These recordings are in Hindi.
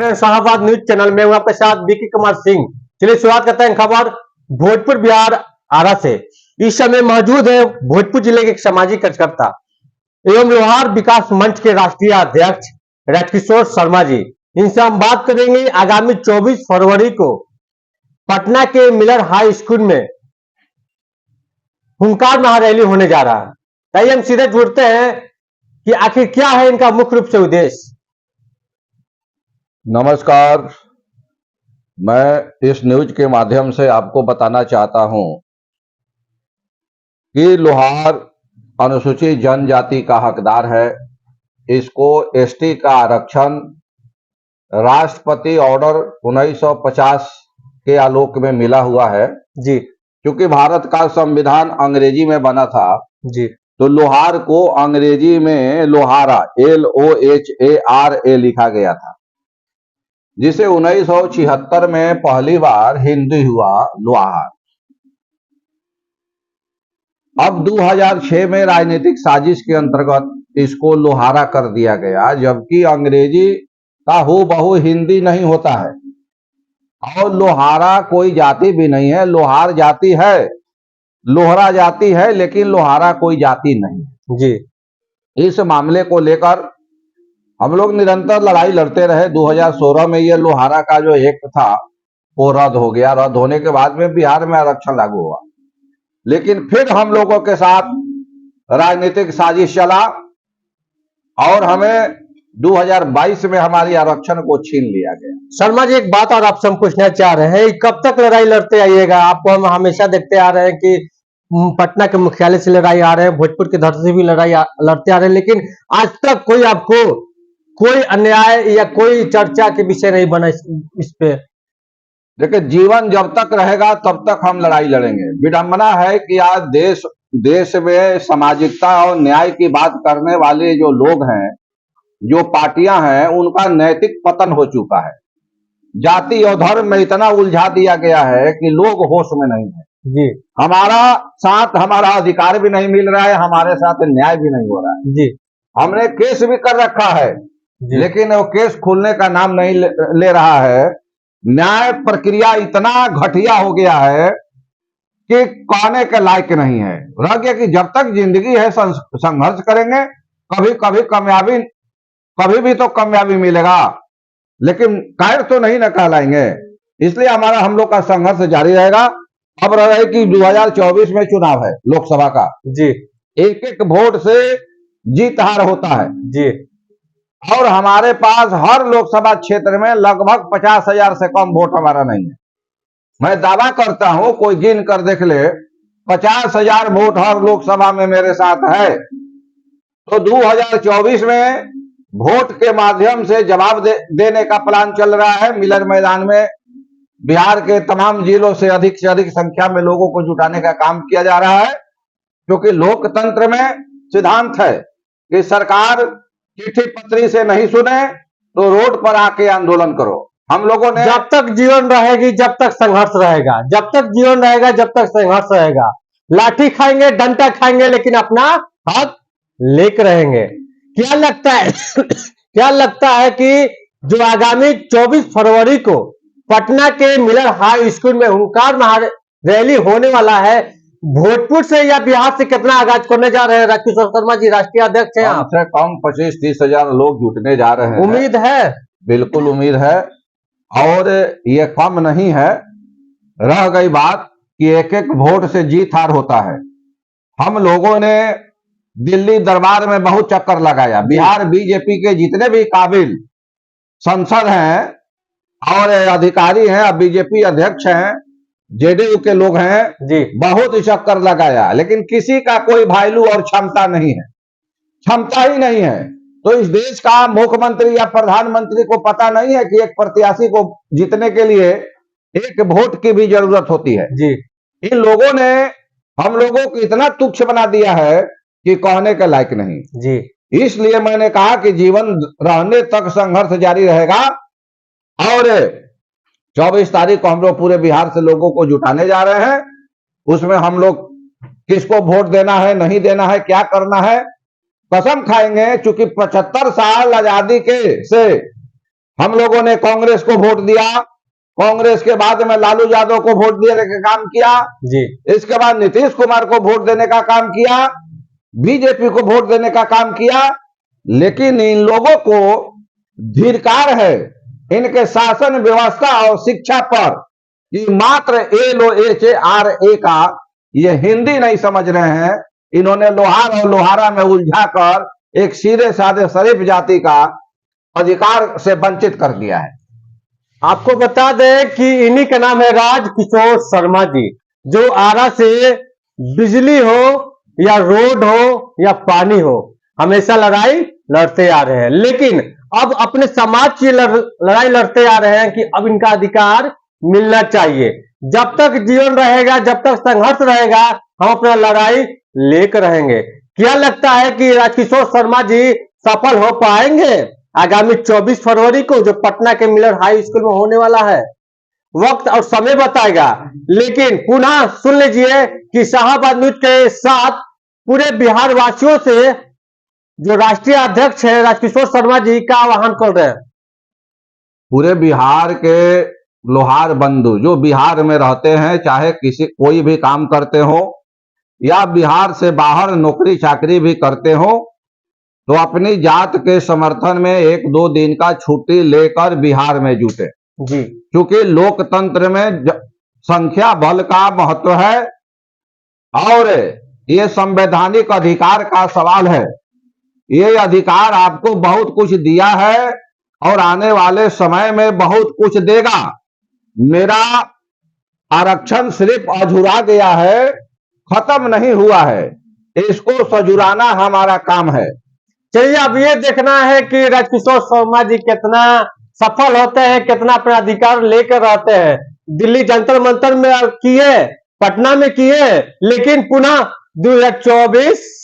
हैं शाहबाद न्यूज चैनल में। हूं आपके साथ विकी कुमार सिंह। चलिए शुरुआत करते हैं खबर भोजपुर बिहार आरा से। इस समय मौजूद है भोजपुर जिले के एक सामाजिक कार्यकर्ता एवं लोहार विकास मंच के राष्ट्रीय अध्यक्ष राजकिशोर शर्मा जी। इनसे हम बात करेंगे आगामी 24 फरवरी को पटना के मिलर हाई स्कूल में हुंकार महारैली होने जा रहा है। ताइए हम सीधे जुड़ते हैं कि आखिर क्या है इनका मुख्य रूप से उद्देश्य। नमस्कार, मैं इस न्यूज के माध्यम से आपको बताना चाहता हूं कि लोहार अनुसूचित जनजाति का हकदार है। इसको एसटी का आरक्षण राष्ट्रपति ऑर्डर 1950 के आलोक में मिला हुआ है जी। क्योंकि भारत का संविधान अंग्रेजी में बना था जी। तो लोहार को अंग्रेजी में लोहारा LOHARA लिखा गया था, जिसे 1976 में पहली बार हिंदी हुआ लोहार। अब 2006 में राजनीतिक साजिश के अंतर्गत इसको लोहारा कर दिया गया, जबकि अंग्रेजी का हूबहू हिंदी नहीं होता है। और लोहारा कोई जाति भी नहीं है, लोहार जाति है, लोहरा जाति है, लेकिन लोहारा कोई जाति नहीं जी। इस मामले को लेकर हम लोग निरंतर लड़ाई लड़ते रहे। 2016 में ये लोहारा का जो एक्ट था वो रद्द हो गया। रद्द होने के बाद में बिहार में आरक्षण लागू हुआ, लेकिन फिर हम लोगों के साथ राजनीतिक साजिश चला और हमें 2022 में हमारी आरक्षण को छीन लिया गया। शर्मा जी, एक बात और आपसे हम पूछना चाह रहे हैं, कब तक लड़ाई लड़ते आइएगा? आपको हम हमेशा देखते आ रहे हैं कि पटना के मुख्यालय से लड़ाई आ रहे हैं, भोजपुर की धरती से भी लड़ाई लड़ते आ रहे हैं, लेकिन आज तक कोई आपको कोई अन्याय या कोई चर्चा के विषय नहीं बना इस पे। देखिए, जीवन जब तक रहेगा तब तक हम लड़ाई लड़ेंगे। विडंबना है कि आज देश में सामाजिकता और न्याय की बात करने वाले जो लोग हैं, जो पार्टियां हैं, उनका नैतिक पतन हो चुका है। जाति और धर्म में इतना उलझा दिया गया है कि लोग होश में नहीं है जी। हमारा अधिकार भी नहीं मिल रहा है, हमारे साथ न्याय भी नहीं हो रहा है जी। हमने केस भी कर रखा है, लेकिन वो केस खुलने का नाम नहीं ले रहा है। न्याय प्रक्रिया इतना घटिया हो गया है कि कहने के लायक नहीं है। रह गया कि जब तक जिंदगी है संघर्ष करेंगे, कभी भी तो कामयाबी मिलेगा, लेकिन कायर तो नहीं न कहलाएंगे। इसलिए हम लोग का संघर्ष जारी रहेगा। अब रहे कि 2024 में चुनाव है लोकसभा का जी। एक एक वोट से जीत हार होता है जी। और हमारे पास हर लोकसभा क्षेत्र में लगभग 50,000 से कम वोट हमारा नहीं है। मैं दावा करता हूं, कोई गिन कर देख ले, 50,000 वोट हर लोकसभा में मेरे साथ है। तो 2024 में वोट के माध्यम से जवाब देने का प्लान चल रहा है। मिलर मैदान में बिहार के तमाम जिलों से अधिक संख्या में लोगों को जुटाने का काम किया जा रहा है, क्योंकि लोकतंत्र में सिद्धांत है कि सरकार चिट्ठी पत्री से नहीं सुने तो रोड पर आके आंदोलन करो। हम लोगों ने जब तक जीवन रहेगी, जब तक संघर्ष रहेगा, जब तक जीवन रहेगा, जब तक संघर्ष रहेगा। लाठी खाएंगे, डंडा खाएंगे, लेकिन अपना हक लेकर रहेंगे। क्या लगता है कि जो आगामी 24 फरवरी को पटना के मिलर हाई स्कूल में हुंकार महारैली होने वाला है, भोजपुर से या बिहार से कितना आगाज करने जा रहे हैं? राजकिशोर शर्मा जी राष्ट्रीय अध्यक्ष हैं। कम से कम 25-30 हजार लोग जुटने जा रहे हैं। उम्मीद है? बिल्कुल उम्मीद है, और ये कम नहीं है। रह गई बात कि एक एक वोट से जीत हार होता है। हम लोगों ने दिल्ली दरबार में बहुत चक्कर लगाया। बिहार बीजेपी के जितने भी काबिल सांसद हैं और अधिकारी हैं, अब बीजेपी अध्यक्ष हैं, जेडीयू के लोग हैं जी, बहुत ही चक्कर लगाया, लेकिन किसी का कोई वैल्यू और क्षमता नहीं है, क्षमता ही नहीं है। तो इस देश का मुख्यमंत्री या प्रधानमंत्री को पता नहीं है कि एक प्रत्याशी को जीतने के लिए एक वोट की भी जरूरत होती है जी। इन लोगों ने हम लोगों को इतना तुच्छ बना दिया है कि कहने के लायक नहीं जी। इसलिए मैंने कहा कि जीवन रहने तक संघर्ष जारी रहेगा। और 24 तारीख को हम लोग पूरे बिहार से लोगों को जुटाने जा रहे हैं। उसमें हम लोग किसको वोट देना है, नहीं देना है, क्या करना है, कसम खाएंगे। चूंकि 75 साल आजादी के से हम लोगों ने कांग्रेस को वोट दिया, कांग्रेस के बाद में लालू यादव को वोट देने का काम किया जी। इसके बाद नीतीश कुमार को वोट देने का काम किया, बीजेपी को वोट देने का काम किया। लेकिन इन लोगों को धिक्कार है इनके शासन व्यवस्था और शिक्षा पर कि मात्र LOHRA का ये हिंदी नहीं समझ रहे हैं। इन्होंने लोहार और लोहारा में उलझा कर एक सीधे साधे शरीफ जाति का अधिकार से वंचित कर दिया है। आपको बता दें कि इन्हीं का नाम है राजकिशोर शर्मा जी, जो आरा से बिजली हो या रोड हो या पानी हो, हमेशा लड़ाई लड़ते आ रहे हैं। लेकिन अब अपने समाज की लड़ाई लड़ते आ रहे हैं कि अब इनका अधिकार मिलना चाहिए। जब तक जीवन रहेगा, जब तक संघर्ष रहेगा, हम अपना लड़ाई लेकर रहेंगे। क्या लगता है कि राजकिशोर शर्मा जी सफल हो पाएंगे आगामी 24 फरवरी को जो पटना के मिलर हाई स्कूल में होने वाला है? वक्त और समय बताएगा। लेकिन पुनः सुन लीजिए कि शाहबाद न्यूज के साथ पूरे बिहार वासियों से जो राष्ट्रीय अध्यक्ष है राजकिशोर शर्मा जी का आह्वान कर रहे हैं। पूरे बिहार के लोहार बंधु जो बिहार में रहते हैं, चाहे कोई भी काम करते हो या बिहार से बाहर नौकरी चाकरी भी करते हो, तो अपनी जात के समर्थन में 1-2 दिन का छुट्टी लेकर बिहार में जुटे जी। क्योंकि लोकतंत्र में संख्या बल का महत्व है और ये संवैधानिक अधिकार का सवाल है। ये अधिकार आपको बहुत कुछ दिया है और आने वाले समय में बहुत कुछ देगा। मेरा आरक्षण सिर्फ अधूरा गया है, खत्म नहीं हुआ है, इसको सजुराना हमारा काम है। चलिए, अब ये देखना है कि राजकिशोर शर्मा जी कितना सफल होते हैं, कितना अपना अधिकार लेकर रहते हैं। दिल्ली जंतर मंतर में किए, पटना में किए, लेकिन पुनः 2024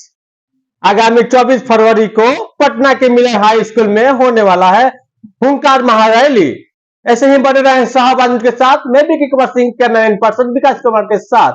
आगामी 24 फरवरी को पटना के मिलर हाई स्कूल में होने वाला है हुंकार महारैली। ऐसे ही बने रहे शाहबाद के साथ। मैं भी कुमार सिंह, कैमरामैन पर्सन विकास कुमार के साथ।